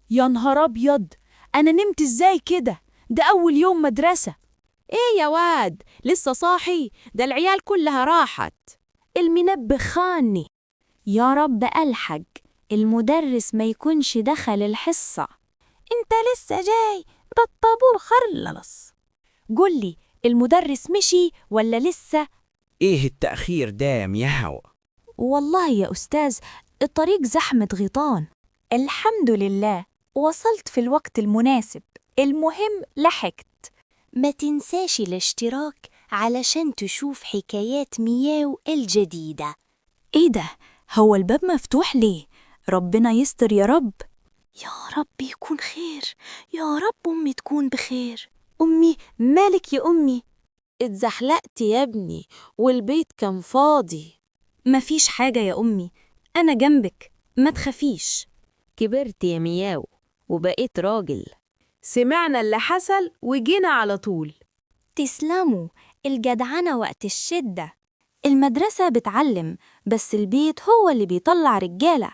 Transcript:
يا نهار أبيض، أنا نمت إزاي كده؟ ده أول يوم مدرسة. إيه يا واد، لسه صاحي؟ ده العيال كلها راحت. المنبه خاني. يا رب ألحق، المدرس ما يكونش دخل الحصة. انت لسه جاي؟ ده الطابور خلص. قولي، المدرس مشي ولا لسه؟ إيه التأخير ده يا ميهو؟ والله يا أستاذ، الطريق زحمة غيطان. الحمد لله، وصلت في الوقت المناسب، المهم لحقت. ما تنساش الاشتراك علشان تشوف حكايات مياو الجديدة. إيه ده؟ هو الباب مفتوح ليه؟ ربنا يستر يا رب. يا رب يكون خير، يا رب أمي تكون بخير. أمي مالك يا أمي؟ اتزحلقت يا ابني والبيت كان فاضي. مفيش حاجة يا أمي، أنا جنبك، ما تخافيش. كبرت يا مياو وبقيت راجل. سمعنا اللي حصل وجينا على طول. تسلموا، الجدعنة وقت الشدة. المدرسة بتعلم، بس البيت هو اللي بيطلع رجالة.